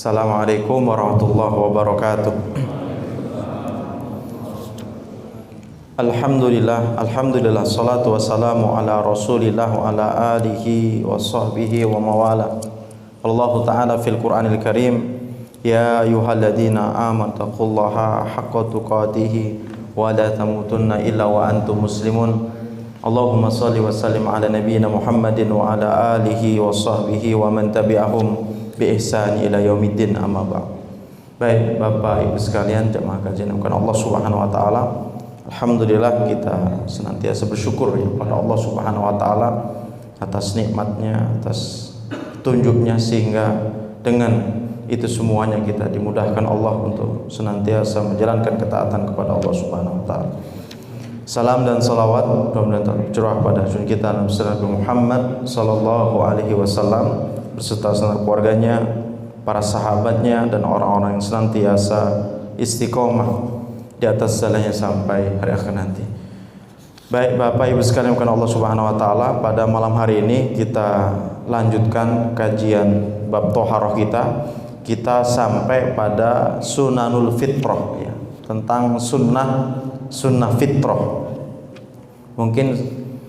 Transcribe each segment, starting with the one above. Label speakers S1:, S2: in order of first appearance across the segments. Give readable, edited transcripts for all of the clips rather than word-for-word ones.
S1: Assalamualaikum warahmatullahi wabarakatuh. Alhamdulillah, salatu wassalamu ala rasulillah wa ala alihi wa sahbihi wa mawala. Allah Ta'ala fil Qur'anil Karim, ya ayyuhalladzina amanu taqullaha haqqa tuqatih wa la tamutunna illa wa antum muslimun. Allahumma salli wa sallim ala nabiyyina Muhammadin wa ala alihi wa sahbihi wa man tabi'ahum bi ihsan ila yaumiddin, amma ba'd. Baik Bapak Ibu sekalian, jemaah kajian Allah Subhanahu wa taala. Alhamdulillah, kita senantiasa bersyukur kepada Allah Subhanahu wa taala atas nikmatnya, atas petunjuknya, sehingga dengan itu semuanya kita dimudahkan Allah untuk senantiasa menjalankan ketaatan kepada Allah Subhanahu wa taala. Salam dan salawat mudah-mudahan tercurah pada junjungan kita Nabi Muhammad sallallahu alaihi wasallam beserta seluruh keluarganya, para sahabatnya, dan orang-orang yang senantiasa istiqomah di atas jalannya sampai hari akhir nanti. Baik Bapak Ibu sekalian bukan Allah Subhanahu wa taala, pada malam hari ini kita lanjutkan kajian bab thaharah kita. Kita sampai pada sunanul fitrah, ya, tentang sunnah fitrah. Mungkin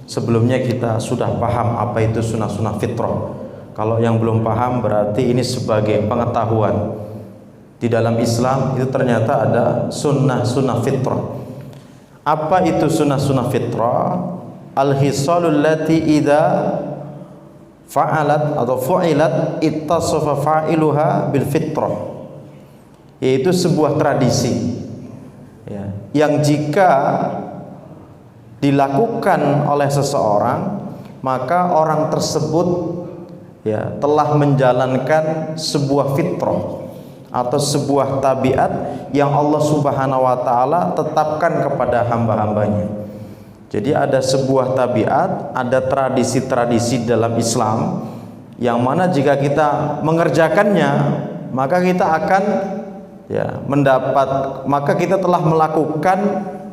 S1: sebelumnya kita sudah paham apa itu sunnah fitrah. Kalau yang belum paham, berarti ini sebagai pengetahuan. Di dalam Islam itu ternyata ada sunnah fitrah. Apa itu sunnah fitrah? Al-hisalul lati idza fa'alat atau fu'ilat ittasafa fa'iluha bil fitrah. Yaitu sebuah tradisi, ya, yang jika dilakukan oleh seseorang, maka orang tersebut, ya, telah menjalankan sebuah fitrah atau sebuah tabiat yang Allah Subhanahu wa taala tetapkan kepada hamba-hambanya. Jadi ada sebuah tabiat, ada tradisi-tradisi dalam Islam yang mana jika kita mengerjakannya, maka kita akan, ya, maka kita telah melakukan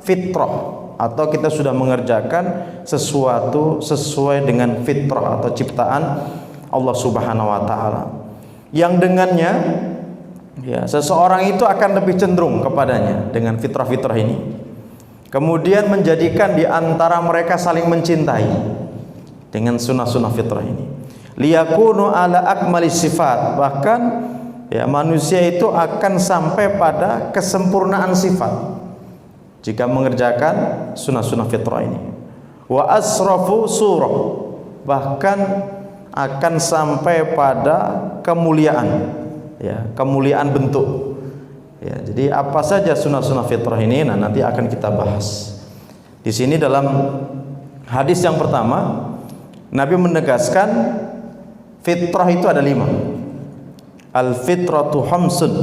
S1: fitrah atau kita sudah mengerjakan sesuatu sesuai dengan fitrah atau ciptaan Allah Subhanahu wa taala, yang dengannya, ya, seseorang itu akan lebih cenderung kepadanya dengan fitrah-fitrah ini, kemudian menjadikan di antara mereka saling mencintai dengan sunnah fitrah ini. Liyakunu ala akmali sifat, bahkan, ya, manusia itu akan sampai pada kesempurnaan sifat jika mengerjakan sunnah fitrah ini. Wa asrafu surah, bahkan akan sampai pada kemuliaan, ya, kemuliaan bentuk, ya. Jadi apa saja sunnah fitrah ini, nah, nanti akan kita bahas. Di sini dalam hadis yang pertama, Nabi menegaskan fitrah itu ada 5. Al fitratu hamsun,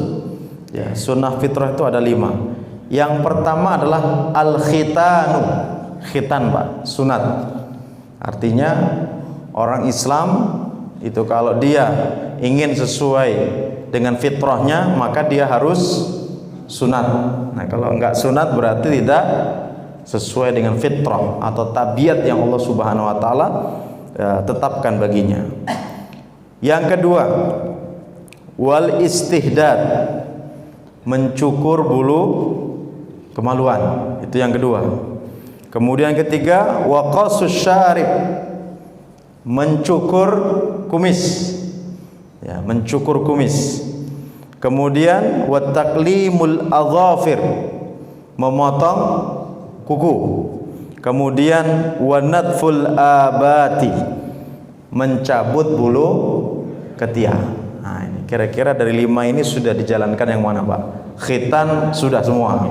S1: ya, sunnah fitrah itu ada 5. Yang pertama adalah al khitanu, khitan, Pak, sunat. Artinya orang Islam itu kalau dia ingin sesuai dengan fitrahnya, maka dia harus sunat. Nah, kalau enggak sunat berarti tidak sesuai dengan fitrah atau tabiat yang Allah Subhanahu wa taala, ya, tetapkan baginya. Yang kedua, wal istihdad, mencukur bulu kemaluan, itu yang kedua. Kemudian ketiga, wa qasus syarib, mencukur kumis, ya, mencukur kumis. Kemudian wa taqlimul adhafir, memotong kuku. Kemudian wa nadful abati, mencabut bulu ketiak. Nah, ini kira-kira dari 5 ini sudah dijalankan yang mana, Pak? Khitan sudah semua.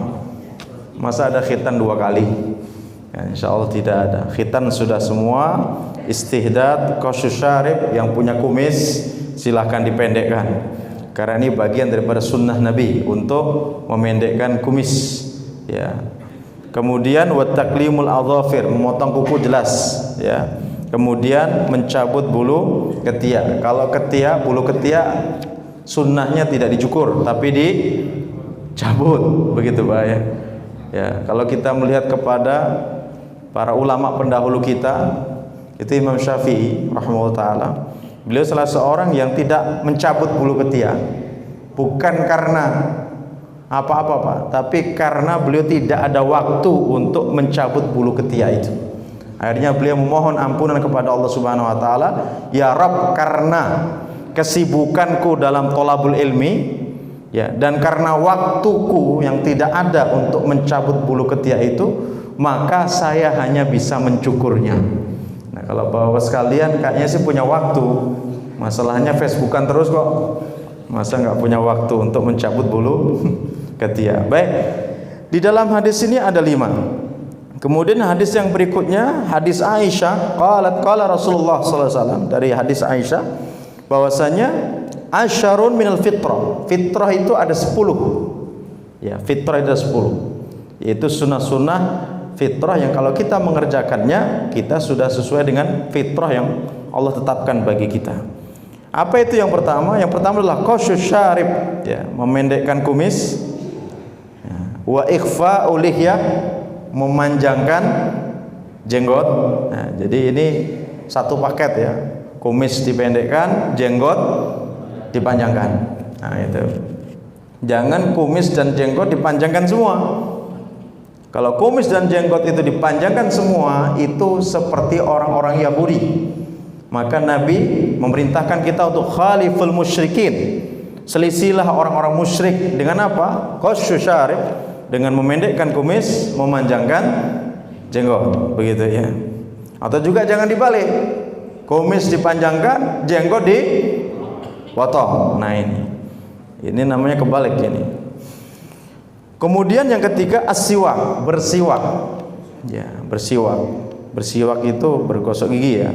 S1: Masa ada khitan 2 kali? Ya, insya Allah tidak ada. Khitan sudah semua. Istihdad, qasus syarib, yang punya kumis silahkan dipendekkan, karena ini bagian daripada sunnah Nabi untuk memendekkan kumis, ya. Kemudian wa taqlimul adhafir, memotong kuku, jelas, ya. Kemudian mencabut bulu ketiak. Kalau ketiak, bulu ketiak sunnahnya tidak dicukur tapi dicabut, begitu Pak, ya. Ya, kalau kita melihat kepada para ulama pendahulu kita, itu Imam Syafi'i rahimahullah taala, beliau salah seorang yang tidak mencabut bulu ketiak, bukan karena apa-apa Pak, tapi karena beliau tidak ada waktu untuk mencabut bulu ketiak itu. Akhirnya beliau memohon ampunan kepada Allah Subhanahu wa taala, ya Rabb, karena kesibukanku dalam thalabul ilmi, ya, dan karena waktuku yang tidak ada untuk mencabut bulu ketiak itu, maka saya hanya bisa mencukurnya. Nah, kalau Bapak sekalian kayaknya sih punya waktu, masalahnya Facebookan terus kok, masa nggak punya waktu untuk mencabut bulu ketiak. Baik, di dalam hadis ini ada 5. Kemudian hadis yang berikutnya, hadis Aisyah, qala Rasulullah sallallahu alaihi wasallam, dari hadis Aisyah bahwasanya asyarun minal fitrah. Fitrah itu ada 10. Ya, fitrah itu ada 10. Yaitu sunnah-sunnah fitrah yang kalau kita mengerjakannya, kita sudah sesuai dengan fitrah yang Allah tetapkan bagi kita. Apa itu yang pertama? Yang pertama adalah qasyus syarib, ya, memendekkan kumis. Ya. Wa ikhfa'u lihyah, memanjangkan jenggot. Nah, jadi ini satu paket ya. Kumis dipendekkan, jenggot dipanjangkan. Nah, itu. Jangan kumis dan jenggot dipanjangkan semua. Kalau kumis dan jenggot itu dipanjangkan semua, itu seperti orang-orang Yahudi. Maka Nabi memerintahkan kita untuk khaliful musyrikin. Selisilah orang-orang musyrik dengan apa? Qasyus syarib, dengan memendekkan kumis, memanjangkan jenggot, begitu ya. Atau juga jangan dibalik. Kumis dipanjangkan, jenggot dipotong. Nah, ini namanya kebalik ini. Kemudian yang ketiga as-siwak, bersiwak. Ya, bersiwak. Bersiwak itu bergosok gigi ya.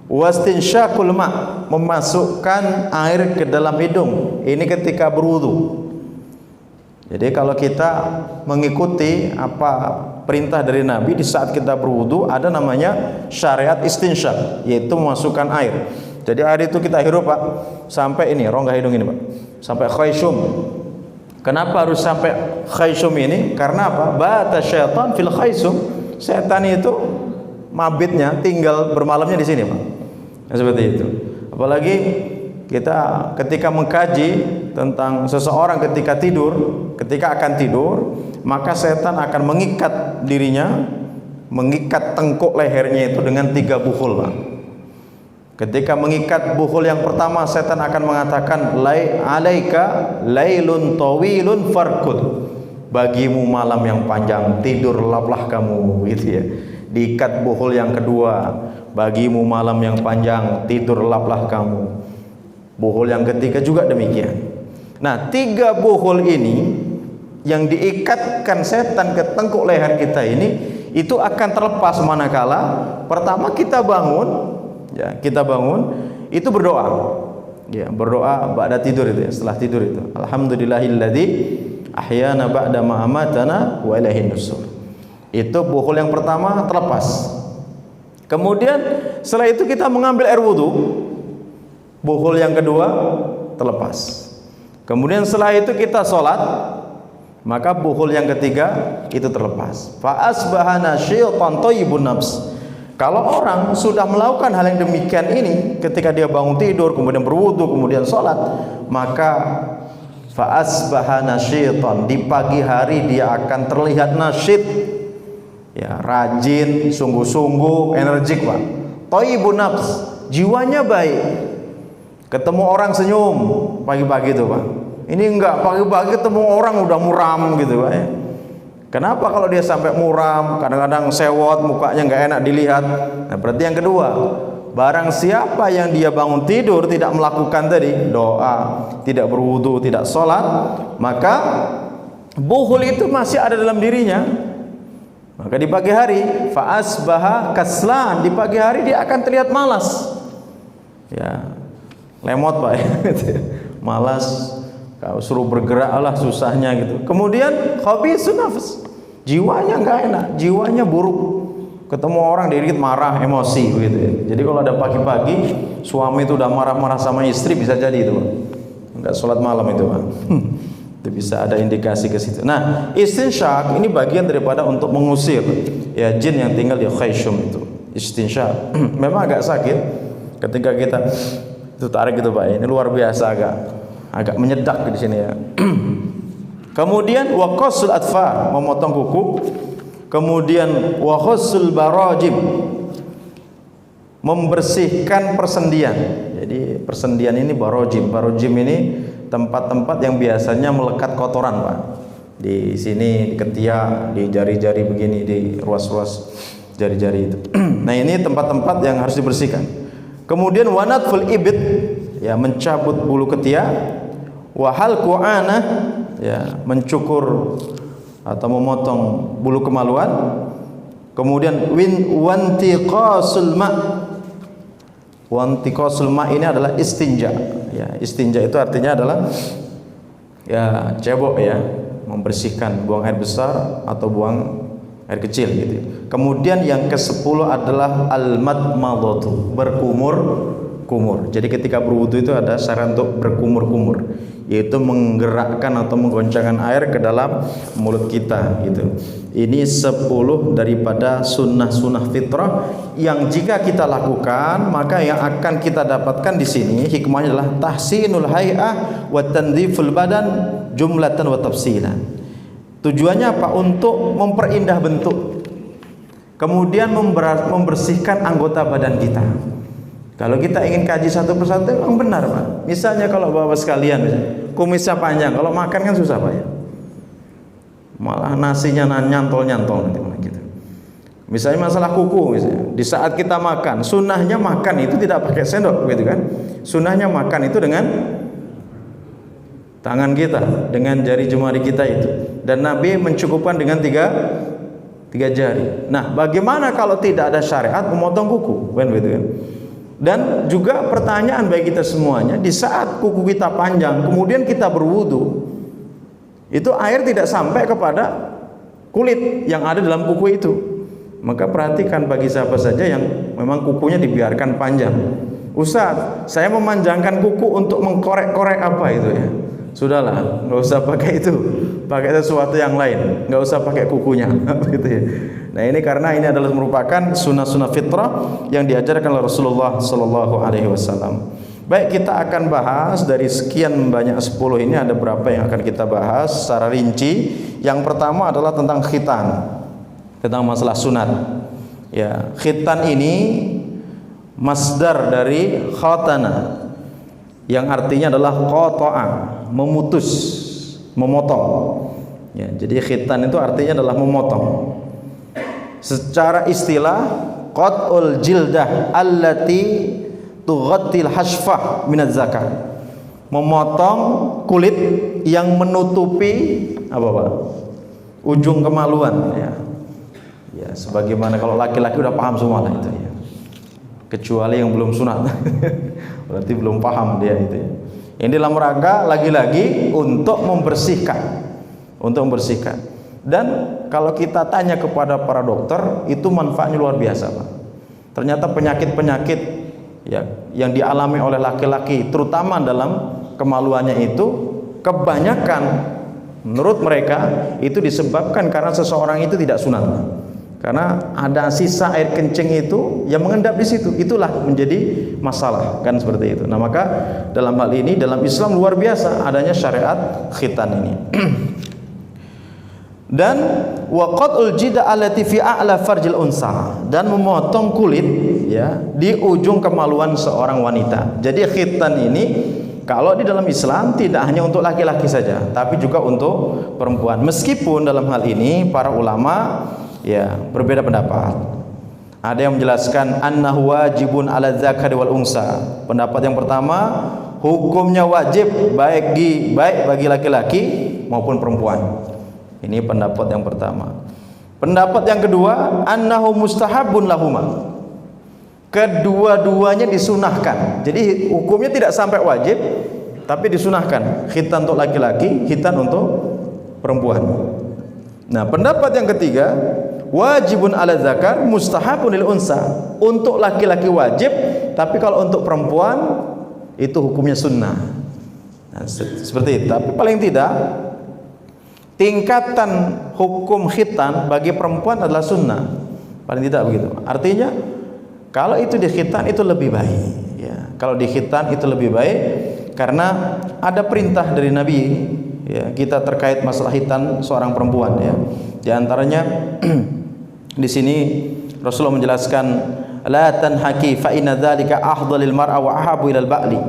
S1: Wastinsyaqul ma', memasukkan air ke dalam hidung. Ini ketika berwudu. Jadi kalau kita mengikuti apa perintah dari Nabi, di saat kita berwudu ada namanya syariat istinsyaq, yaitu memasukkan air. Jadi air itu kita hirup Pak, sampai ini rongga hidung ini Pak, sampai khayshum. Kenapa harus sampai khayshum ini? Karena apa? Bata syaitan fil khayshum. Setan itu mabitnya tinggal bermalamnya di sini Pak. Nah, seperti itu. Apalagi kita ketika mengkaji tentang seseorang ketika tidur, ketika akan tidur, maka setan akan mengikat dirinya, mengikat tengkuk lehernya itu dengan 3 buhul Pak. Ketika mengikat buhul yang pertama, setan akan mengatakan alaika lailun tawilun farkud, bagimu malam yang panjang, tidur laplah kamu, gitu ya. Diikat buhul yang kedua, bagimu malam yang panjang, tidur laplah kamu. Buhul yang ketiga juga demikian. Nah, 3 buhul ini yang diikatkan setan ke tengkuk leher kita ini, itu akan terlepas manakala pertama kita bangun, ya, kita bangun itu berdoa. Ya, berdoa ba'da tidur itu ya, setelah tidur itu. Alhamdulillahilladzi ahyana ba'da ma amatana wa ilaihin nusur. Itu buhul yang pertama terlepas. Kemudian setelah itu kita mengambil air wudu, buhul yang kedua terlepas. Kemudian setelah itu kita sholat, maka buhul yang ketiga itu terlepas. Fa asbahana syaitan thayyibun nafs. Kalau orang sudah melakukan hal yang demikian ini ketika dia bangun tidur, kemudian berwudu, kemudian sholat, maka fa asbahana syaitan, di pagi hari dia akan terlihat nasyid, ya, rajin, sungguh-sungguh, energik Pak. Thayyibun nafs, jiwanya baik. Ketemu orang senyum pagi-pagi itu Pak. Ini enggak, pagi-pagi ketemu orang udah muram gitu Pak ya. Kenapa kalau dia sampai muram, kadang-kadang sewot, mukanya enggak enak dilihat? Nah, berarti yang kedua, barang siapa yang dia bangun tidur tidak melakukan tadi doa, tidak berwudu, tidak sholat, maka buhul itu masih ada dalam dirinya. Maka di pagi hari fa asbaha kaslan, di pagi hari dia akan terlihat malas. Ya, lemot Pak ya. Malas, kau suruh bergerak lah susahnya gitu. Kemudian khabisun nafs, jiwanya enggak enak, jiwanya buruk. Ketemu orang dikit marah, emosi begitu ya. Jadi kalau ada pagi-pagi suami itu udah marah-marah sama istri, bisa jadi itu Pak. Enggak sholat malam itu Pak. Itu bisa ada indikasi ke situ. Nah, istinsyaq ini bagian daripada untuk mengusir ya jin yang tinggal di khayshum itu. Istinsyaq memang agak sakit ketika kita itu tarik gitu Pak. Ini luar biasa, agak menyedak di sini ya. Kemudian wa qasul atfar, memotong kuku. Kemudian wa khussul barajim, membersihkan persendian. Jadi persendian ini barajim. Barajim ini tempat-tempat yang biasanya melekat kotoran, Pak. Di sini, di ketiak, di jari-jari begini, di ruas-ruas jari-jari itu. Nah, ini tempat-tempat yang harus dibersihkan. Kemudian wanatful ibit, ya, mencabut bulu ketiak. Wa halqu anah, ya, mencukur atau memotong bulu kemaluan. Kemudian wantiqasul ma. Wantiqasul ma ini adalah istinja. Ya, istinja itu artinya adalah ya cebok, ya, membersihkan, buang air besar atau buang air kecil gitu. Kemudian yang ke-10 adalah al-madmadatu, berkumur-kumur. Jadi ketika berwudu itu ada syarat untuk berkumur-kumur, yaitu menggerakkan atau menggoncangkan air ke dalam mulut kita gitu. Ini 10 daripada sunnah-sunnah fitrah yang jika kita lakukan, maka yang akan kita dapatkan di sini hikmahnya adalah tahsinul hay'ah wa tandhiful badan jumlatan wa tafsilan. Tujuannya apa? Untuk memperindah bentuk, kemudian membersihkan anggota badan kita. Kalau kita ingin kaji satu persatu, memang benar, Pak. Misalnya kalau bapak sekalian, kumisnya panjang, kalau makan kan susah, Pak, ya. Malah nasinya nyantol-nyantol nanti gitu. Misalnya masalah kuku, misalnya. Di saat kita makan, sunnahnya makan itu tidak pakai sendok, gitu kan? Sunnahnya makan itu dengan tangan kita, dengan jari jemari kita itu. Dan Nabi mencukupkan dengan tiga jari. Nah, bagaimana kalau tidak ada syariat memotong kuku, kan gitu kan? Dan juga pertanyaan bagi kita semuanya, di saat kuku kita panjang, kemudian kita berwudu, itu air tidak sampai kepada kulit yang ada dalam kuku itu. Maka perhatikan bagi siapa saja yang memang kukunya dibiarkan panjang. Ustaz, saya memanjangkan kuku untuk mengkorek-korek apa itu, ya? Sudahlah, nggak usah pakai itu, pakai sesuatu yang lain, nggak usah pakai kukunya, gitu ya. Nah, ini karena ini adalah merupakan sunnah-sunnah fitrah yang diajarkan oleh Rasulullah Sallallahu Alaihi Wasallam. Baik, kita akan bahas dari sekian banyak 10 ini ada berapa yang akan kita bahas secara rinci. Yang pertama adalah tentang khitan, tentang masalah sunat. Ya, khitan ini masdar dari khatana, yang artinya adalah qata'a, memutus, memotong. Ya, jadi khitan itu artinya adalah memotong. Secara istilah qat'ul jildah allati tughattil hashfah minaz zakat. Memotong kulit yang menutupi apa, Pak? Ujung kemaluan, ya. Ya, sebagaimana kalau laki-laki udah paham semua lah itu, ya. Kecuali yang belum sunat. Berarti belum paham dia itu, ya. Ini dalam rangka lagi-lagi untuk membersihkan, Dan kalau kita tanya kepada para dokter, itu manfaatnya luar biasa, Pak. Ternyata penyakit-penyakit, ya, yang dialami oleh laki-laki, terutama dalam kemaluannya itu, kebanyakan menurut mereka itu disebabkan karena seseorang itu tidak sunat. Karena ada sisa air kencing itu yang mengendap di situ, itulah menjadi masalah, kan seperti itu. Nah, maka dalam hal ini dalam Islam luar biasa adanya syariat khitan ini. Dan waqatul jida allati fi a'la farjil unsa, dan memotong kulit, ya, di ujung kemaluan seorang wanita. Jadi khitan ini kalau di dalam Islam tidak hanya untuk laki-laki saja, tapi juga untuk perempuan. Meskipun dalam hal ini para ulama, ya, berbeda pendapat. Ada yang menjelaskan annahu wajibun ala dzakari wal unsa. Pendapat yang pertama, hukumnya wajib baik bagi laki-laki maupun perempuan. Ini pendapat yang pertama. Pendapat yang kedua, annahu mustahabun lahuma. Kedua-duanya disunahkan. Jadi hukumnya tidak sampai wajib, tapi disunahkan. Khitan untuk laki-laki, khitan untuk perempuan. Nah, pendapat yang ketiga, wajibun ala zakar mustahabun lil unsa. Untuk laki-laki wajib, tapi kalau untuk perempuan itu hukumnya sunnah. Nah, seperti itu. Tapi paling tidak tingkatan hukum khitan bagi perempuan adalah sunnah, paling tidak begitu. Artinya kalau itu di khitan itu lebih baik, ya. Kalau di khitan itu lebih baik Karena ada perintah dari Nabi ya, kita terkait masalah khitan seorang perempuan ya. Di antaranya di sini Rasulullah menjelaskan la tanhaki fa inna dzalika afdhalil mar'a wa ahabu ilal ba'li.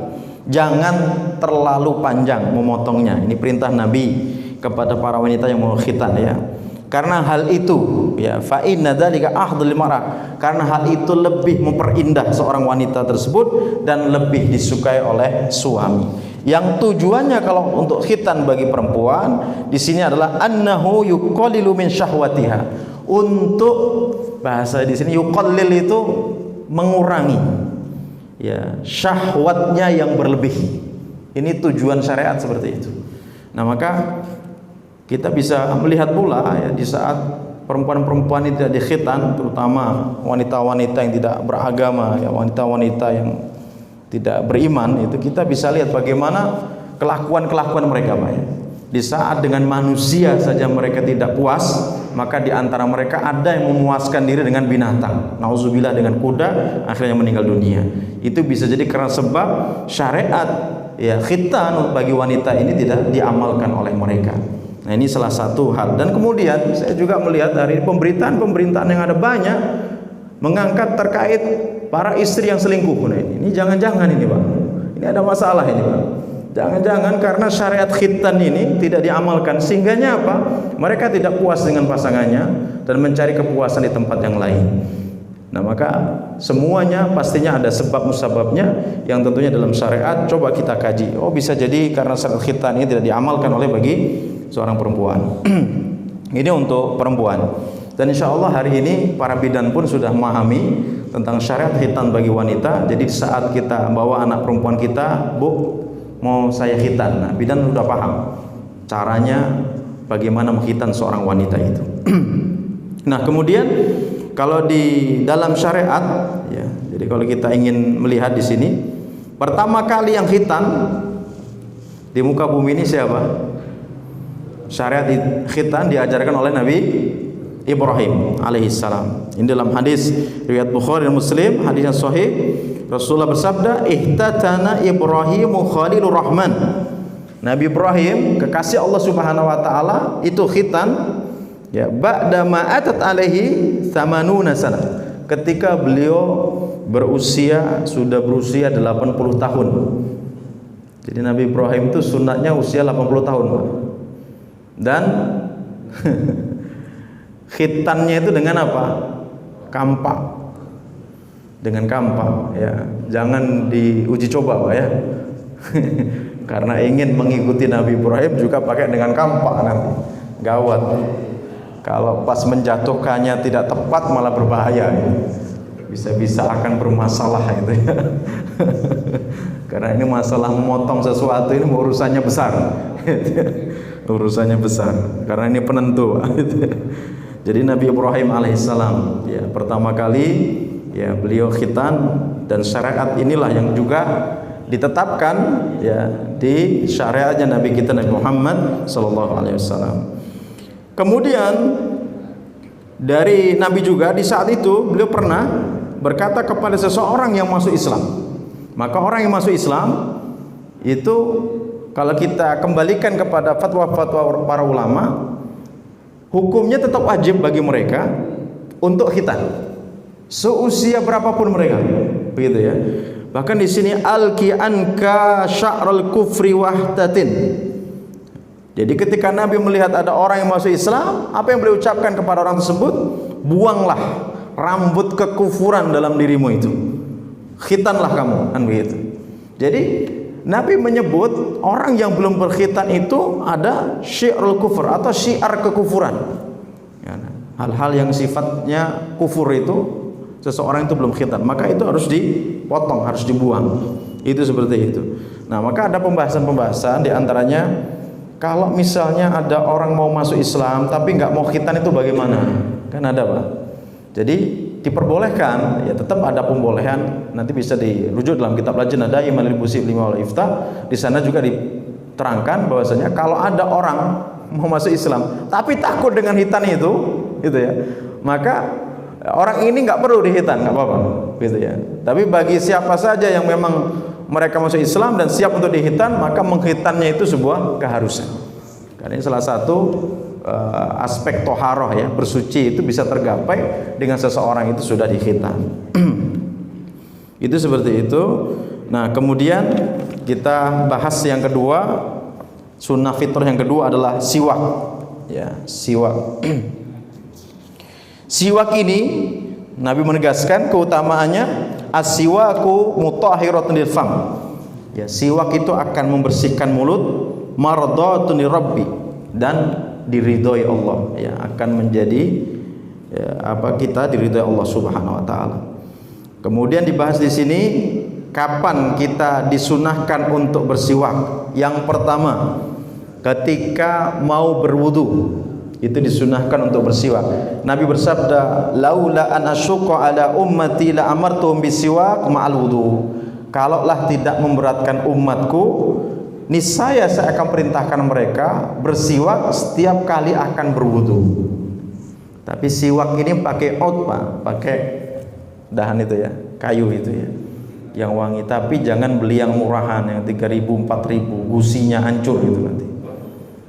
S1: Jangan terlalu panjang memotongnya. Ini perintah Nabi kepada para wanita yang mau khitan ya. Karena hal itu ya fa inna dzalika afdhalil mar'a, karena hal itu lebih memperindah seorang wanita tersebut dan lebih disukai oleh suami. Yang tujuannya kalau untuk khitan bagi perempuan di sini adalah annahu yuqallilu min syahwatiha. Untuk bahasa di sini yuqallil itu mengurangi ya syahwatnya yang berlebih. Ini tujuan syariat seperti itu. Nah, maka kita bisa melihat pula ya di saat perempuan-perempuan ini tidak dikhitan, terutama wanita-wanita yang tidak beragama ya, wanita-wanita yang tidak beriman, itu kita bisa lihat bagaimana kelakuan-kelakuan mereka Pak ya. Di saat dengan manusia saja mereka tidak puas, maka di antara mereka ada yang memuaskan diri dengan binatang. Nauzubillah, dengan kuda, akhirnya meninggal dunia. Itu bisa jadi karena sebab syariat ya khitan bagi wanita ini tidak diamalkan oleh mereka. Nah, ini salah satu hal. Dan kemudian saya juga melihat dari pemberitaan yang ada banyak mengangkat terkait para istri yang selingkuh. Nah, ini jangan-jangan ini Pak, ini ada masalah ini Pak. Jangan-jangan karena syariat khitan ini tidak diamalkan, sehingganya apa? Mereka tidak puas dengan pasangannya dan mencari kepuasan di tempat yang lain. Nah, maka semuanya pastinya ada sebab musababnya yang tentunya dalam syariat coba kita kaji. Oh, bisa jadi karena syariat khitan ini tidak diamalkan oleh bagi seorang perempuan. Ini untuk perempuan. Dan insya Allah hari ini para bidan pun sudah memahami tentang syariat khitan bagi wanita. Jadi saat kita bawa anak perempuan kita, Bu, mau saya khitan. Nah, bidan sudah paham caranya bagaimana menghitan seorang wanita itu. Nah, kemudian kalau di dalam syariat ya, jadi kalau kita ingin melihat di sini, pertama kali yang khitan di muka bumi ini siapa? Syariat khitan diajarkan oleh Nabi Ibrahim alaihissalam. Ini dalam hadis riwayat Bukhari dan Muslim, hadis yang sahih, Rasulullah bersabda, ihtatana Ibrahimu Khalilur Rahman. Nabi Ibrahim, kekasih Allah Subhanahu wa taala, itu khitan ya ba'da ma atat alaihi 80 sana. Ketika beliau sudah berusia 80 tahun. Jadi Nabi Ibrahim itu sunatnya usia 80 tahun, Pak. Dan khitannya itu dengan apa? Kampak. Dengan kampak ya. Jangan diuji coba Pak ya. Karena ingin mengikuti Nabi Ibrahim juga pakai dengan kampak nanti. Gawat. Kalau pas menjatuhkannya tidak tepat malah berbahaya ya. Bisa-bisa akan bermasalah itu ya. Karena ini masalah memotong sesuatu ini urusannya besar. Urusannya besar karena ini penentu. Jadi Nabi Ibrahim alaihissalam ya pertama kali ya beliau khitan, dan syariat inilah yang juga ditetapkan ya di syariatnya Nabi kita Nabi Muhammad sallallahu alaihi wasallam. Kemudian dari Nabi juga di saat itu beliau pernah berkata kepada seseorang yang masuk Islam. Maka orang yang masuk Islam itu kalau kita kembalikan kepada fatwa-fatwa para ulama, hukumnya tetap wajib bagi mereka untuk khitan seusia berapapun mereka, begitu ya. Bahkan di sini alqi anka sya'ral kufri wahtatin. Jadi ketika Nabi melihat ada orang yang masuk Islam, apa yang beliau ucapkan kepada orang tersebut? Buanglah rambut kekufuran dalam dirimu itu. Khitanlah kamu, kan begitu. Jadi Nabi menyebut orang yang belum berkhitan itu ada syi'rul kufur atau syiar kekufuran. Hal-hal yang sifatnya kufur itu seseorang itu belum khitan, maka itu harus dipotong, harus dibuang. Itu seperti itu. Nah, maka ada pembahasan-pembahasan di antaranya kalau misalnya ada orang mau masuk Islam tapi nggak mau khitan itu bagaimana? Kan ada Pak. Jadi diperbolehkan, ya tetap ada pembolehan. Nanti bisa dirujuk dalam kitab Lajnah Daimah lil Busyi wal Iftah. Di sana juga diterangkan bahwasanya kalau ada orang mau masuk Islam tapi takut dengan hitan itu ya, maka orang ini nggak perlu dihitan, nggak apa-apa, gitu ya. Tapi bagi siapa saja yang memang mereka masuk Islam dan siap untuk dihitan, maka menghitannya itu sebuah keharusan. Karena ini salah satu aspek toharoh ya, bersuci itu bisa tergapai dengan seseorang itu sudah dihitan. Itu seperti itu. Nah, kemudian kita bahas yang kedua, sunnah fitrah yang kedua adalah siwak. Ya, siwak. Siwak ini Nabi menegaskan keutamaannya, as-siwaku mutahhiratun lil fam. Ya, siwak itu akan membersihkan mulut, mardatun lirabbi, dan diridhoi Allah. Ya, akan menjadi kita diridhoi Allah Subhanahu wa taala. Kemudian dibahas di sini kapan kita disunahkan untuk bersiwak. Yang pertama, ketika mau berwudu itu disunahkan untuk bersiwak. Nabi bersabda, laula an asyqa ala ummati la amartuhum bisiwak ma'al wudu. Kalaulah tidak memberatkan umatku, niscaya saya akan perintahkan mereka bersiwak setiap kali akan berwudu. Tapi siwak ini pakai out, Pak, pakai dahan itu ya, kayu itu ya, yang wangi. Tapi jangan beli yang murahan yang 3.000 4.000, gusinya hancur gitu nanti.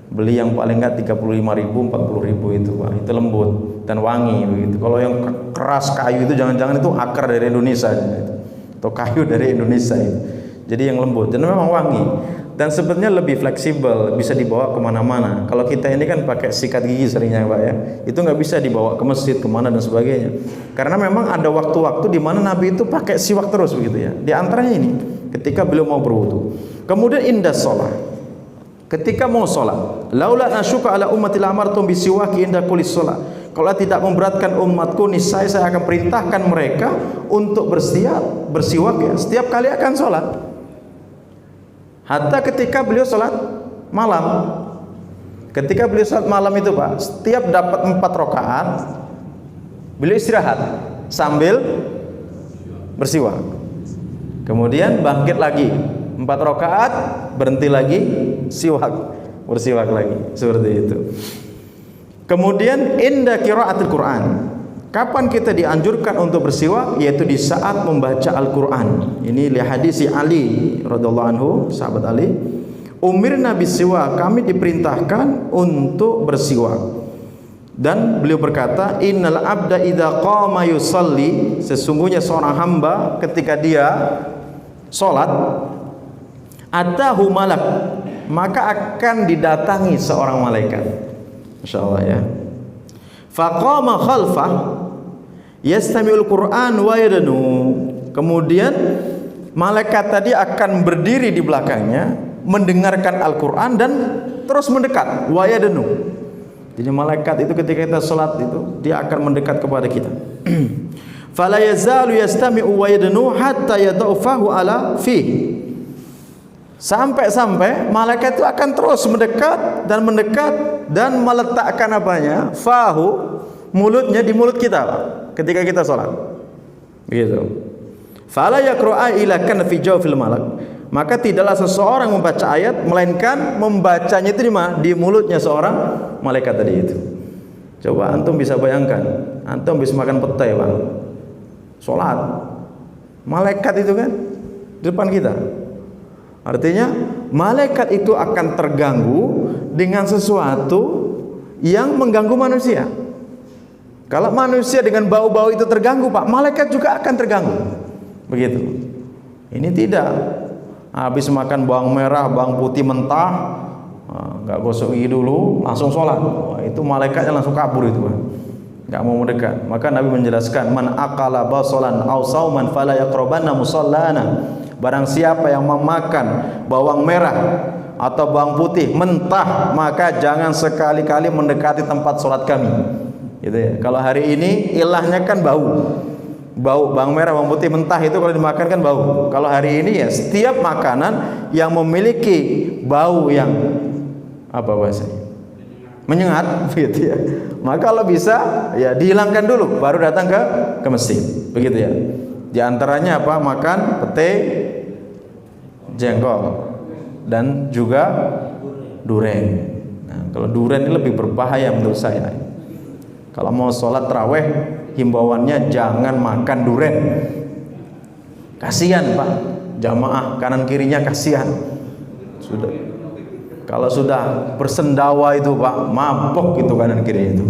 S1: Beli yang paling enggak 35.000 40.000 itu, Pak. Itu lembut dan wangi begitu. Kalau yang keras kayu itu jangan-jangan itu akar dari Indonesia gitu, atau kayu dari Indonesia itu. Jadi yang lembut dan memang wangi dan sebenarnya lebih fleksibel, bisa dibawa kemana-mana. Kalau kita ini kan pakai sikat gigi seringnya, Pak ya, itu nggak bisa dibawa ke masjid kemana dan sebagainya. Karena memang ada waktu-waktu di mana Nabi itu pakai siwak terus begitu ya. Di antaranya ini ketika beliau mau berwudu. Kemudian indah sholat, ketika mau sholat, laula nasyuka ala ummati amartum bisiwaki indah kulis sholat. Kalau tidak memberatkan umatku, niscaya saya akan perintahkan mereka untuk bersiwak ya setiap kali akan sholat. Hatta ketika beliau sholat malam, ketika beliau sholat malam itu, Pak, setiap dapat 4 rakaat beliau istirahat sambil bersiwak. Kemudian bangkit lagi 4 rakaat, berhenti lagi, bersiwak lagi, seperti itu. Kemudian inda qiraatul Quran. Kapan kita dianjurkan untuk bersiwak? Yaitu di saat membaca Al-Quran. Ini lihat hadis Ali radhiyallahu anhu, sahabat Ali. Umirna bisiwak, kami diperintahkan untuk bersiwak. Dan beliau berkata, innal abda idza qama yusalli, sesungguhnya seorang hamba ketika dia salat, atahu malak, maka akan didatangi seorang malaikat. Masyaallah ya. Faqama khalfah yastami'ul Qur'an wa yadnu. Kemudian malaikat tadi akan berdiri di belakangnya mendengarkan Al-Qur'an dan terus mendekat, wa yadnu. Jadi malaikat itu ketika kita salat itu dia akan mendekat kepada kita. Fala yazalu yastami'u wa yadnu hatta yad'ufahu ala fi. Sampai-sampai malaikat itu akan terus mendekat dan meletakkan apanya? Fahu, mulutnya di mulut kita, Pak, ketika kita sholat. Begitu. Fala yaqra'a ila kana fi jawfil malak. Maka tidaklah seseorang membaca ayat melainkan membacanya itu di mulutnya seorang malaikat tadi itu. Coba antum bisa bayangkan, antum bisa makan petai, Pak. Sholat. Malaikat itu kan di depan kita. Artinya malaikat itu akan terganggu dengan sesuatu yang mengganggu manusia. Kalau manusia dengan bau-bau itu terganggu, Pak, malaikat juga akan terganggu. Begitu. Ini tidak. Habis makan bawang merah, bawang putih mentah, nggak gosok gigi dulu, langsung sholat. Wah, itu malaikatnya langsung kabur itu, Pak. Nggak mau mendekat. Maka Nabi menjelaskan, man akala basolan aw sauman fala yaqrabanna musallana. Barang siapa yang memakan bawang merah atau bawang putih mentah, maka jangan sekali-kali mendekati tempat sholat kami. Gitu ya. Kalau hari ini ilahnya kan bau bawang merah, bawang putih mentah itu kalau dimakan kan bau. Kalau hari ini ya setiap makanan yang memiliki bau yang apa bahasanya, menyengat, gitu ya. Maka kalau bisa ya dihilangkan dulu, baru datang ke masjid, begitu ya. Di antaranya apa? Makan pete, jengkol, dan juga duren. Nah, kalau duren ini lebih berbahaya menurut saya. Kalau mau sholat taraweh, himbauannya jangan makan duren. Kasihan, Pak. jamaah kanan kirinya kasihan. Sudah, kalau sudah bersendawa itu Pak, mabok itu kanan kiri itu,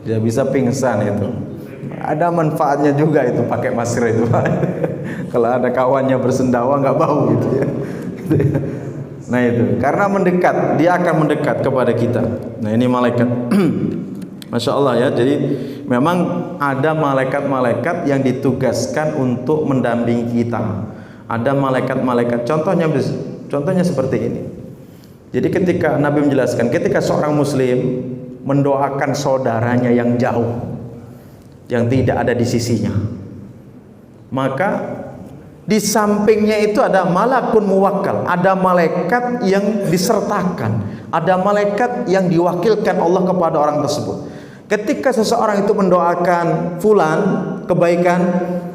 S1: dia bisa pingsan itu. Ada manfaatnya juga itu pakai masker itu Pak. Kalau ada kawannya bersendawa nggak bau gitu ya. Nah itu, karena mendekat, dia akan mendekat kepada kita. Nah ini malaikat. Masya Allah ya. Jadi memang ada malaikat-malaikat yang ditugaskan untuk mendampingi kita. Ada malaikat-malaikat. Contohnya seperti ini. Jadi ketika Nabi menjelaskan, ketika seorang Muslim mendoakan saudaranya yang jauh, yang tidak ada di sisinya, maka di sampingnya itu ada malakun muwakkal, ada malaikat yang disertakan, ada malaikat yang diwakilkan Allah kepada orang tersebut. Ketika seseorang itu mendoakan fulan kebaikan,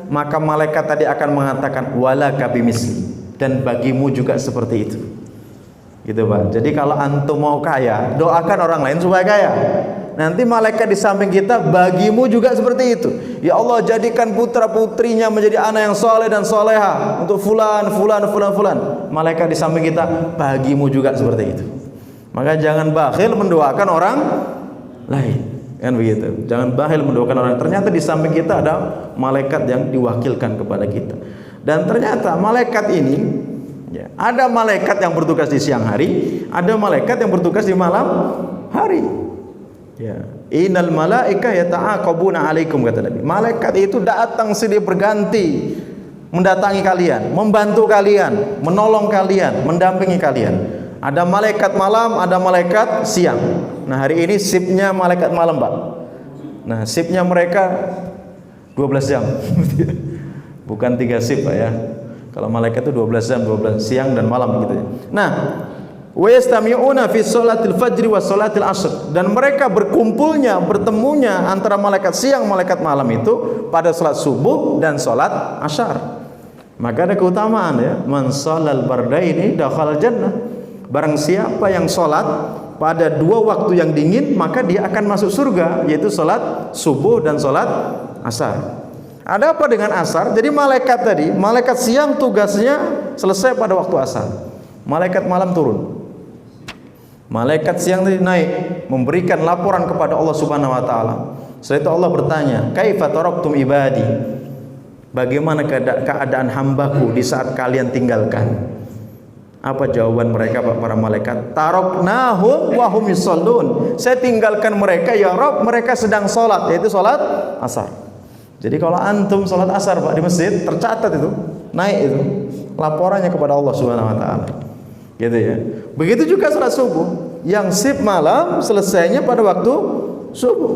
S1: maka malaikat tadi akan mengatakan walaka bimisli, dan bagimu juga seperti itu. Gitu Pak. Jadi kalau antum mau kaya, doakan orang lain supaya kaya. Nanti malaikat di samping kita, bagimu juga seperti itu. Ya Allah, jadikan putra putrinya menjadi anak yang soleh dan soleha untuk fulan. Malaikat di samping kita, bagimu juga seperti itu. Maka jangan bakhil mendoakan orang lain, kan begitu. Jangan bakhil mendoakan orang. Ternyata di samping kita ada malaikat yang diwakilkan kepada kita. Dan ternyata malaikat ini, ya, ada malaikat yang bertugas di siang hari, ada malaikat yang bertugas di malam hari. Ya, innal malaika yata'aqabuna alaikum, kata Nabi. Malaikat itu datang silih berganti mendatangi kalian, membantu kalian, menolong kalian, mendampingi kalian. Ada malaikat malam, ada malaikat siang. Nah, hari ini shiftnya malaikat malam, Pak. Nah, shiftnya mereka 12 jam. Bukan 3 shift, Pak ya. Kalau malaikat itu 12 jam, 12 siang dan malam gitu ya. Nah, wa yastami'una fi sholatil fajri wa sholatil asr, dan mereka bertemunya antara malaikat siang malaikat malam itu pada salat subuh dan salat asyar. Maka ada keutamaan ya, man sholal bardaini dakhala jannah. Barang siapa yang salat pada dua waktu yang dingin, maka dia akan masuk surga, yaitu salat subuh dan salat asar. Ada apa dengan asar? Jadi malaikat tadi, malaikat siang tugasnya selesai pada waktu asar. Malaikat malam turun. Malaikat siang tadi naik memberikan laporan kepada Allah Subhanahu wa taala. Setelah itu Allah bertanya, "Kaifa taraktum ibadi?" Bagaimana keadaan hambaku di saat kalian tinggalkan? Apa jawaban mereka para malaikat? "Taraknahum wa hum yusallun." Saya tinggalkan mereka ya Rabb, mereka sedang salat, yaitu salat asar. Jadi kalau antum salat asar Pak di masjid, tercatat itu, naik itu laporannya kepada Allah Subhanahu wa taala. Gitu ya. Begitu juga salat subuh, yang shift malam selesainya pada waktu subuh.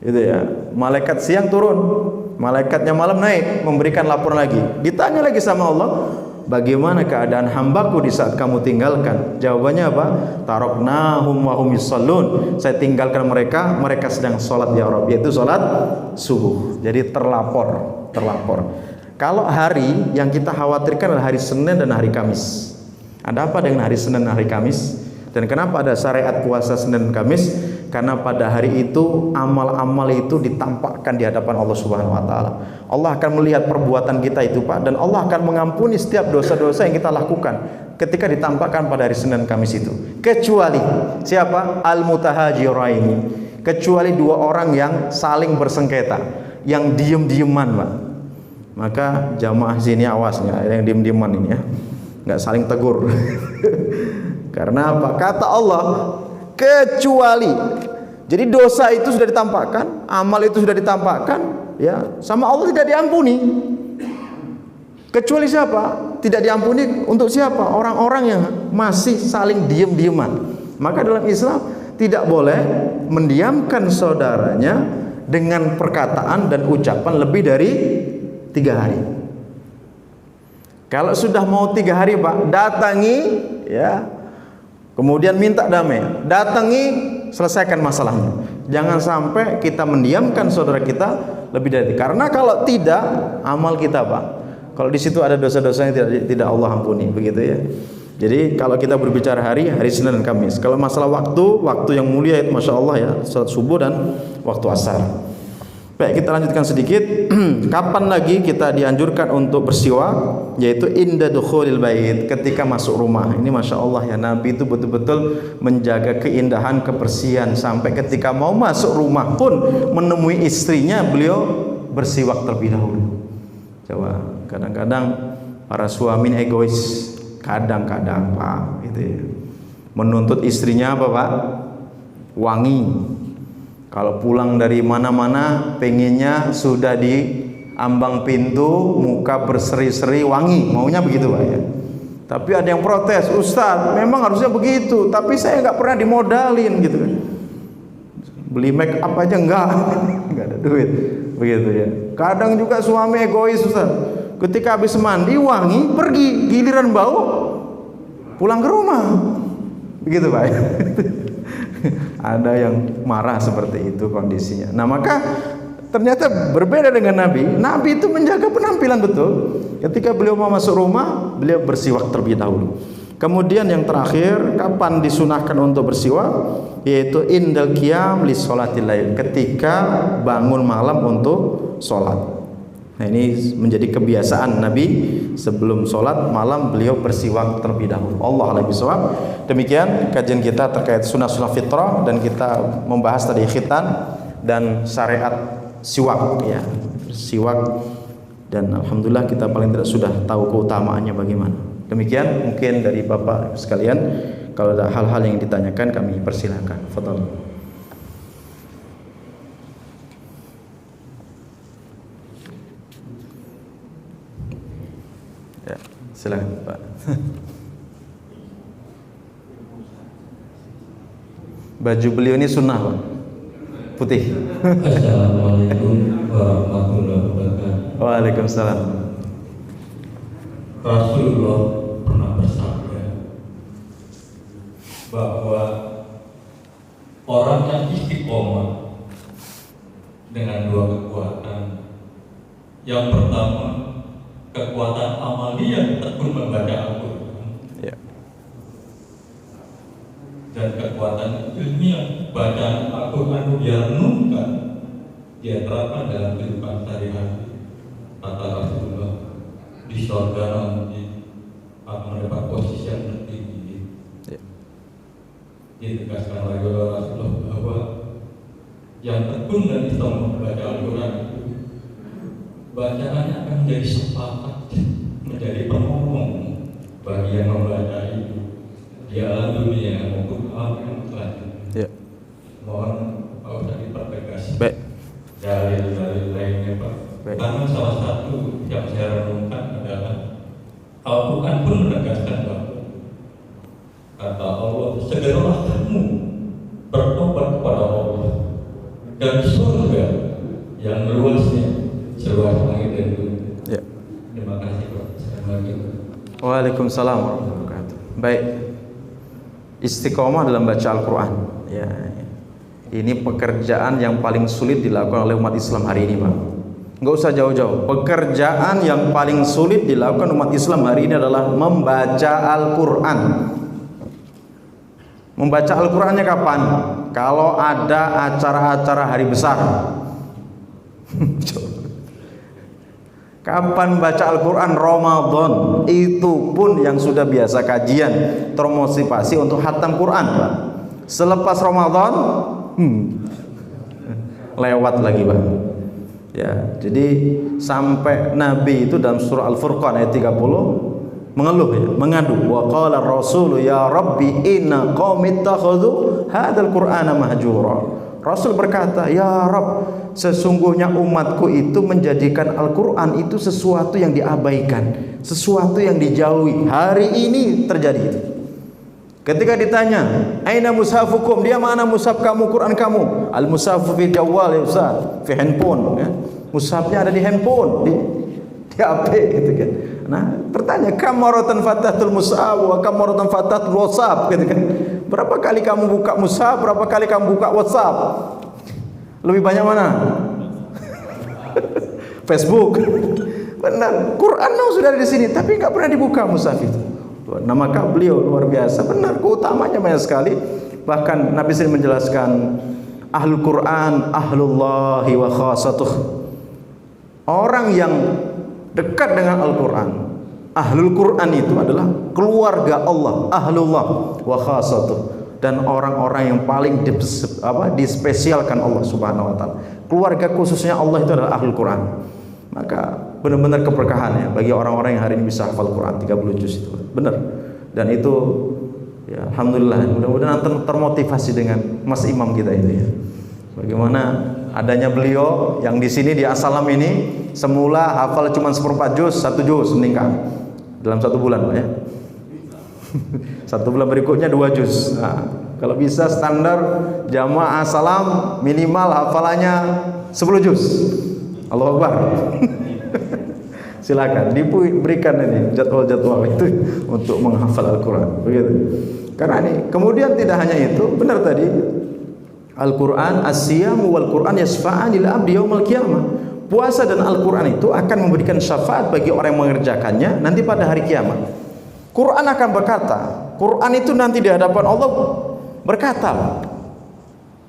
S1: Gitu ya. Malaikat siang turun, malaikatnya malam naik memberikan laporan lagi. Ditanya lagi sama Allah, bagaimana keadaan hambaku di saat kamu tinggalkan? Jawabannya apa? Taraknahum wa hum yusallun. Saya tinggalkan mereka, mereka sedang salat ya Rabb, yaitu salat subuh. Jadi terlapor. Kalau hari yang kita khawatirkan adalah hari Senin dan hari Kamis. Ada apa dengan hari Senin dan hari Kamis? Dan kenapa ada syariat puasa Senin dan Kamis? Karena pada hari itu amal-amal itu ditampakkan di hadapan Allah Subhanahu wa taala. Allah akan melihat perbuatan kita itu Pak, dan Allah akan mengampuni setiap dosa-dosa yang kita lakukan ketika ditampakkan pada hari Senin dan Kamis itu. Kecuali siapa? Al-mutahajiraini. Kecuali dua orang yang saling bersengketa, yang diem-dieman Pak. Maka jamaah sini awasnya, yang diem-dieman ini ya, nggak saling tegur. Karena apa? Kata Allah, kecuali. Jadi dosa itu sudah ditampakkan, amal itu sudah ditampakkan, ya, sama Allah tidak diampuni. Kecuali siapa? Tidak diampuni untuk siapa? Orang-orang yang masih saling diem-dieman. Maka dalam Islam tidak boleh mendiamkan saudaranya dengan perkataan dan ucapan lebih dari 3 hari. Kalau sudah mau 3 hari Pak, datangi ya, kemudian minta damai, datangi, selesaikan masalahnya. Jangan sampai kita mendiamkan saudara kita lebih dari, karena kalau tidak, amal kita Pak, kalau di situ ada dosa-dosa yang tidak Allah ampuni, begitu ya. Jadi kalau kita berbicara hari Senin dan Kamis. Kalau masalah waktu yang mulia itu Masya Allah ya, salat subuh dan waktu asar. Baik, kita lanjutkan sedikit. Kapan lagi kita dianjurkan untuk bersiwak? Yaitu inda dukhulil bait, ketika masuk rumah. Ini Masya Allah ya, Nabi itu betul-betul menjaga keindahan, kebersihan, sampai ketika mau masuk rumah pun menemui istrinya, beliau bersiwak terlebih dahulu. Coba, kadang-kadang para suami egois, kadang-kadang Pak, gitu ya, menuntut istrinya apa Pak? Wangi. Kalau pulang dari mana-mana pengennya sudah di ambang pintu muka berseri-seri wangi, maunya begitu Pak ya. Tapi ada yang protes, Ustaz memang harusnya begitu, tapi saya nggak pernah dimodalin gitu kan. Beli make up aja nggak ada duit, begitu ya. Kadang juga suami egois Ustaz, ketika habis mandi wangi pergi, giliran bau pulang ke rumah, begitu Pak ya. Ada yang marah seperti itu kondisinya. Nah maka ternyata berbeda dengan Nabi. Nabi itu menjaga penampilan betul. Ketika beliau mau masuk rumah, beliau bersiwak terlebih dahulu. Kemudian yang terakhir, kapan disunahkan untuk bersiwak? Yaitu indal qiyam li sholatil lail, ketika bangun malam untuk sholat. Nah ini menjadi kebiasaan Nabi, sebelum sholat malam beliau bersiwak terlebih dahulu. Allah a'lam bishawab. Demikian kajian kita terkait sunnah-sunnah fitrah, dan kita membahas tadi khitan dan syariat siwak ya, siwak, dan alhamdulillah kita paling tidak sudah tahu keutamaannya bagaimana. Demikian mungkin dari Bapak sekalian, kalau ada hal-hal yang ditanyakan kami persilakan. Fadhal. Ya, silakan Pak. Baju beliau ini sunnah Pak, putih.
S2: Assalamualaikum warahmatullahi wabarakatuh.
S1: Waalaikumsalam.
S2: Rasulullah pernah bersabda bahwa orang yang istiqomah dengan dua kekuatan. Yang pertama, kekuatan amaliyah tekun membaca Al-Quran,
S1: Ya.
S2: dan kekuatan ilmiah bacaan Al-Quran direnungkan, dia terapkan dalam kehidupan sehari-hari. Kata Rasulullah, di surga nanti akan mendapat posisi yang tertinggi.
S1: Ya.
S2: Ditegaskan oleh Rasulullah bahwa yang tekun dan istiqomah membaca Al-Quran itu bacaannya akan menjadi sepakat, menjadi penolong bagi yang membaca itu di alam dunia maupun alam yang lain.
S1: Ya.
S2: Mohon Pak Ustaz dipertegas
S1: Baik.
S2: dari lainnya Pak.
S1: Baik.
S2: Karena salah satu yang saya renungkan adalah Al-Quran pun menegaskan bahwa kata Allah, segeralah kamu bertobat kepada Allah, dan surga yang luasnya seluas langit dan bumi.
S1: Ya.
S2: Terima kasih Pak. Assalamualaikum.
S1: Waalaikumsalam warahmatullahi wabarakatuh. Baik. Istiqomah dalam baca Al-Quran. Ya. Ini pekerjaan yang paling sulit dilakukan oleh umat Islam hari ini, Pak. Enggak usah jauh-jauh. Pekerjaan yang paling sulit dilakukan umat Islam hari ini adalah membaca Al-Quran. Membaca Al-Qurannya kapan? Kalau ada acara-acara hari besar. Kapan baca Al-Quran? Ramadan. Itu pun yang sudah biasa kajian termotivasi untuk khatam Quran, Pak. Selepas Ramadan lewat lagi, Pak. Ya, jadi sampai Nabi itu dalam surah Al-Furqan ayat 30 mengeluh ya, mengadu. Wa qala ar-rasul ya rabbi inna qaumi ittakhadhu hadzal qur'ana mahjura. Rasul berkata, "Ya Rabb, sesungguhnya umatku itu menjadikan Al-Quran itu sesuatu yang diabaikan, sesuatu yang dijauhi." Hari ini terjadi itu. Ketika ditanya, "Aina mushafukum?" Dia mana mushaf kamu, Quran kamu? Al-mushafu fi jawal ya Ustaz, fi handphone ya. Mushafnya ada di handphone, di HP gitu kan. Nah, bertanya, "Kam maratan fatatul mushaf wa kam maratan fatatul WhatsApp?" gitu kan. Berapa kali kamu buka mushaf, berapa kali kamu buka WhatsApp? Lebih banyak mana? Facebook. Benar, Quran sudah ada di sini, tapi nggak pernah dibuka mushaf itu. Nah, maka beliau luar biasa, benar keutamanya banyak sekali. Bahkan Nabi sendiri menjelaskan, Ahlul Quran ahlullahi wa khasatuh. Orang yang dekat dengan Al-Quran, ahlul Quran itu adalah keluarga Allah, ahlullah wa khasatuh, dan orang-orang yang paling dispesialkan Allah Subhanahu wa taala. Keluarga khususnya Allah itu adalah ahlul Quran. Maka benar-benar keberkahan ya bagi orang-orang yang hari ini bisa hafal Quran 30 juz itu. Benar. Dan itu ya alhamdulillah, mudah-mudahan termotivasi dengan Mas Imam kita itu ya. Bagaimana adanya beliau yang di sini di As-Salam ini semula hafal cuma 1/4 juz, 1 juz meningkat dalam 1 bulan Pak ya. 1 bulan berikutnya 2 juz. Nah, kalau bisa standar jamaah As-Salam minimal hafalannya 10 juz. Allahu Akbar. Silakan diberikan ini jadwal-jadwal itu untuk menghafal Al-Quran begitu. Karena ini kemudian tidak hanya itu, benar tadi Al-Quran as-siyamu wal Quran yasfa'an lil abdi yaumal qiyamah. Puasa dan Al-Quran itu akan memberikan syafaat bagi orang yang mengerjakannya nanti pada hari kiamat. Quran akan berkata, Quran itu nanti di hadapan Allah berkata,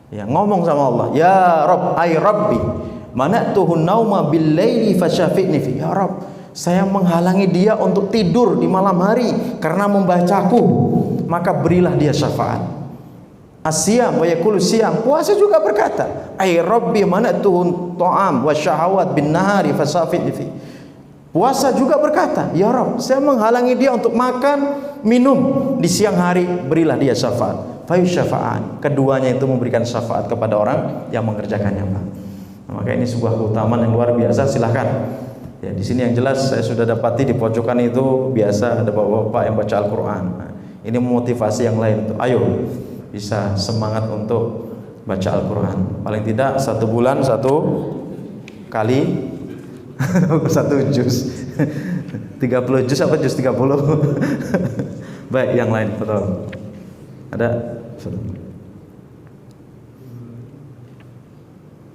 S1: ya ngomong sama Allah, ya Rabb, ay Rabbi, mana'tuhun nauma bil laili fasyafi'ni fi. Ya Rabb, saya menghalangi dia untuk tidur di malam hari karena membacaku, maka berilah dia syafaat. Asyam wa yaqulu siyam, puasa juga berkata, ay Rabbi mana'tuhun ta'am wa syahawat bin nahari fasyafi'ni fi. Puasa juga berkata, ya Rabb, saya menghalangi dia untuk makan, minum di siang hari, berilah dia syafaat. Fayu syafa'an, keduanya itu memberikan syafaat kepada orang yang mengerjakannya, Pak. Maka ini sebuah keutamaan yang luar biasa. Silahkan ya, di sini yang jelas saya sudah dapati di pojokan itu biasa ada bapak-bapak yang baca Al-Quran. Nah, ini memotivasi yang lain tuh. Ayo bisa semangat untuk baca Al-Quran. Paling tidak 1 bulan 1 kali 1 juz. 30 juz apa juz 30? Baik, yang lain betul. Ada?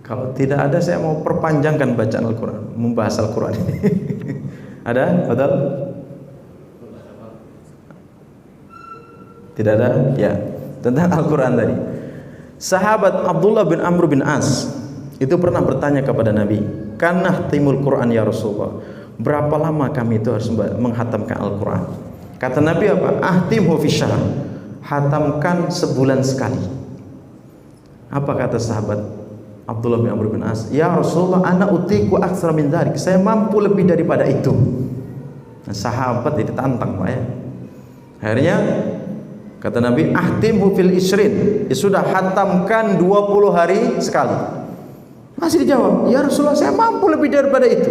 S1: Kalau tidak ada, saya mau perpanjangkan bacaan Al-Quran, membahas Al-Quran ini. Ada? Betul? Tidak ada? Ya. Tentang Al-Quran tadi. Sahabat Abdullah bin Amr bin As itu pernah bertanya kepada Nabi, "Kanah timul Quran ya Rasulullah? Berapa lama kami itu harus menghatamkan Al-Quran?" Kata Nabi apa? "Ahtimhu fi syahr." Hatamkan sebulan sekali. Apa kata sahabat Abdullah bin Amr bin As? "Ya Rasulullah, ana utiku aktsara min dzalik." Saya mampu lebih daripada itu. Nah, sahabat itu tantang, Pak ya. Akhirnya kata Nabi, "Ahtimhu fil isrin." Ya sudah, hatamkan 20 hari sekali. Masih dijawab, "Ya Rasulullah, saya mampu lebih daripada itu."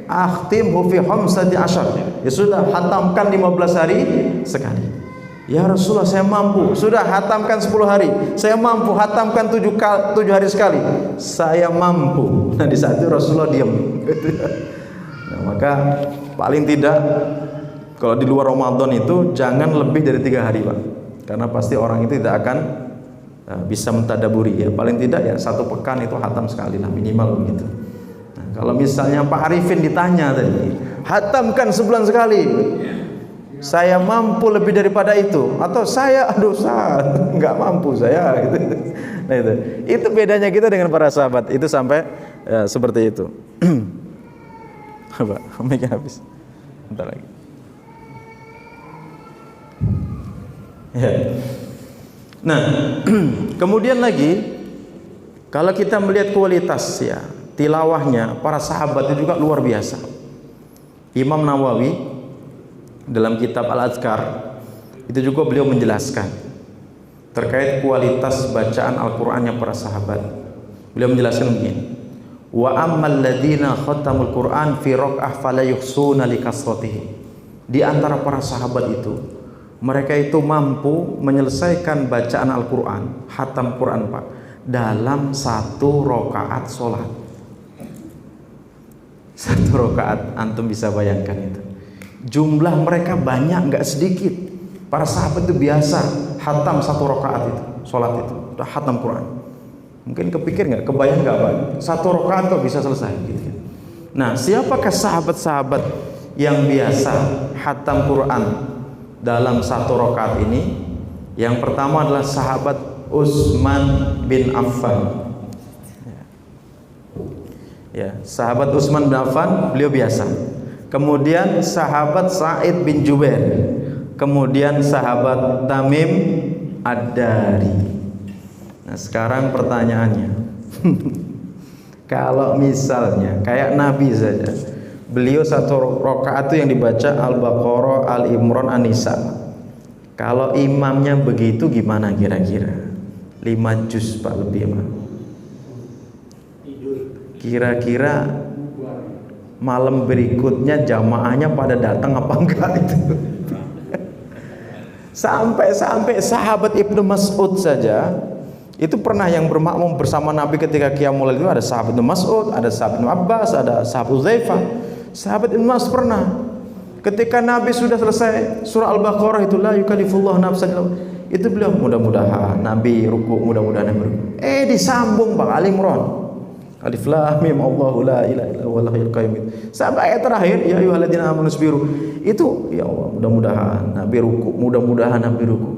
S1: "Ahtimhu fi khamsati asyar." Ya sudah, hatamkan 15 hari sekali. "Ya Rasulullah, saya mampu." Sudah, hatamkan 10 hari. "Saya mampu." Hatamkan 7 hari sekali. "Saya mampu." Nah, di saat itu Rasulullah diam. Nah, maka paling tidak kalau di luar Ramadan itu jangan lebih dari 3 hari, Pak. Karena pasti orang itu tidak akan bisa mentadaburi ya. Paling tidak ya 1 pekan itu hatam sekali lah minimal begitu. Nah, kalau misalnya Pak Arifin ditanya tadi, hatamkan sebulan sekali. "Saya mampu lebih daripada itu," atau "Saya nggak mampu saya," gitu. Nah, itu bedanya kita dengan para sahabat itu sampai ya, seperti itu. Apa? Mic habis. Bentar lagi. Ya. Nah, kemudian lagi kalau kita melihat kualitas ya tilawahnya para sahabat itu juga luar biasa. Imam Nawawi dalam kitab Al-Adhkar itu juga beliau menjelaskan terkait kualitas bacaan Al-Qur'annya para sahabat. Beliau menjelaskan begini, "Wa ammal ladzina khatamul Qur'an fi rak'ah fala yuhsuna li kasratihi." Di antara para sahabat itu mereka itu mampu menyelesaikan bacaan Al-Quran, khatam Quran, Pak, dalam 1 rakaat sholat. 1 rakaat, antum bisa bayangkan itu. Jumlah mereka banyak, nggak sedikit. Para sahabat itu biasa khatam 1 rakaat itu, sholat itu, udah khatam Quran. Mungkin kepikir nggak, kebayang nggak, Pak? 1 rakaat kok bisa selesai gitu. Nah, siapakah sahabat-sahabat yang biasa khatam Quran dalam 1 rakaat ini? Yang pertama adalah sahabat Utsman bin Affan. Ya, sahabat Utsman bin Affan beliau biasa. Kemudian sahabat Sa'id bin Jubair. Kemudian sahabat Tamim Ad-Dari. Nah, sekarang pertanyaannya. Kalau misalnya kayak Nabi saja, beliau satu rakaat itu yang dibaca Al-Baqarah, Al-Imran, An-Nisa. Kalau imamnya begitu gimana kira-kira? 5 juz Pak lebih Pak. Kira-kira malam berikutnya jamaahnya pada datang apa enggak itu? Sampai sahabat Ibnu Mas'ud saja itu pernah yang bermakmum bersama Nabi ketika Qiyamul Lail itu ada sahabat Ibnu Mas'ud, ada sahabat Ibnu Abbas, ada sahabat Uzaifah. Sahabat Ibnu Mas'ud pernah ketika Nabi sudah selesai surah Al-Baqarah itu la yukallifullahu nafsan itu beliau mudah-mudahan Nabi ruku, mudah-mudahan Nabi ruku. Disambung Bang Ali Imran. Alif lam mim Allahu la ilaha illa huwal hayyul qayyum. Sampai ayat terakhir ya ayyuhalladzina amanu sabiru. Itu ya Allah mudah-mudahan Nabi ruku, mudah-mudahan Nabi ruku.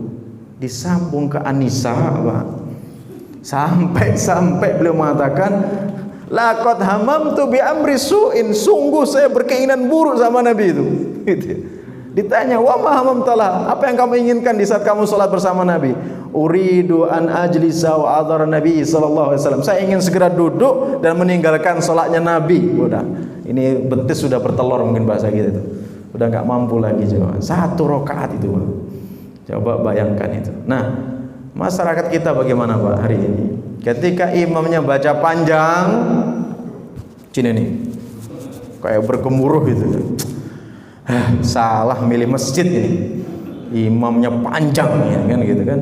S1: Disambung ke An-Nisa Pak. Sampai beliau mengatakan laqad hamamtu bi amri su'in, sungguh saya berkeinginan buruk sama Nabi itu. Gitu. Ditanya, "Wa ma hamamtalah?" Apa yang kamu inginkan di saat kamu salat bersama Nabi? Uridu an ajlisa wa adhar Nabi sallallahu alaihi wasallam. Saya ingin segera duduk dan meninggalkan salatnya Nabi. Udah. Ini betis sudah bertelur mungkin bahasa kita itu. Udah enggak mampu lagi coba. 1 rakaat itu, Pak. Coba bayangkan itu. Nah, masyarakat kita bagaimana Pak hari ini? Ketika imamnya baca panjang, cini nih, kayak bergemuruh gitu. Salah milih masjid ini. Imamnya panjang ya kan gitu kan.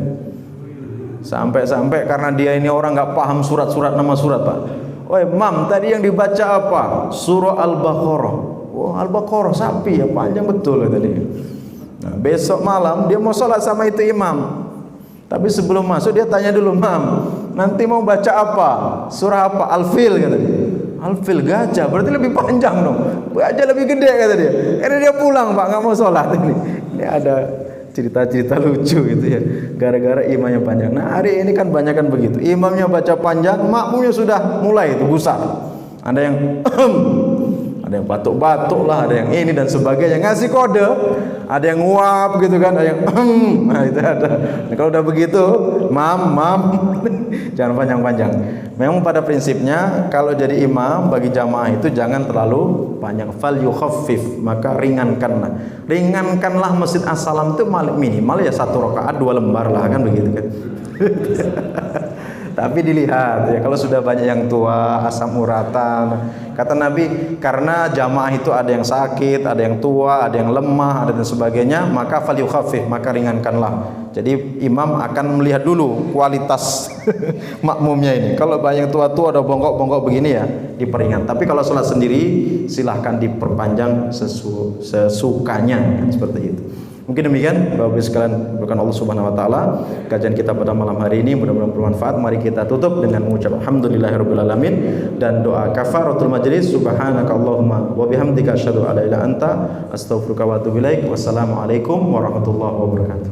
S1: Sampai karena dia ini orang nggak paham surat-surat nama surat Pak. Oh Imam tadi yang dibaca apa? Surah Al-Baqarah. Oh Al-Baqarah sapi ya panjang betul tadi. Nah, besok malam dia mau sholat sama itu imam. Tapi sebelum masuk dia tanya dulu, "Mam, nanti mau baca apa? Surah apa?" Al-Fil kata dia. Al-Fil gajah, berarti lebih panjang dong. Gajah lebih gede kata dia. Karena dia pulang Pak, nggak mau sholat ini. Ini ada cerita-cerita lucu gitu ya. Gara-gara imamnya panjang. Nah hari ini kan banyak kan begitu. Imamnya baca panjang, makmumnya sudah mulai itu gusar. Ada yang ada yang batuk-batuk lah, ada yang ini dan sebagainya, ngasih kode, ada yang nguap gitu kan, ada yang nah itu ada. Nah, kalau udah begitu, mam, jangan panjang-panjang. Memang pada prinsipnya kalau jadi imam bagi jamaah itu jangan terlalu panjang. Fal yukhaffif, maka ringankanlah Masjid As-Salam itu minimal ya 1 rakaat 2 lembar lah kan begitu kan. Tapi dilihat ya kalau sudah banyak yang tua, asam uratan. Kata Nabi, karena jamaah itu ada yang sakit, ada yang tua, ada yang lemah, ada dan sebagainya, maka falyukhaffif, maka ringankanlah. Jadi imam akan melihat dulu kualitas makmumnya ini. Kalau banyak tua-tua ada bongkok-bongkok begini ya diperingat. Tapi kalau sholat sendiri silahkan diperpanjang sesukanya seperti itu. Mungkin demikian Bapak Ibu sekalian berkat Allah Subhanahu wa taala kajian kita pada malam hari ini mudah-mudahan bermanfaat. Mari kita tutup dengan mengucap alhamdulillahirabbil alamin dan doa kafaratul majelis. Subhanakallahumma wa bihamdika asyhadu an la ilaha illa anta astaghfiruka wa atubu ilaik. Wassalamualaikum warahmatullahi wabarakatuh.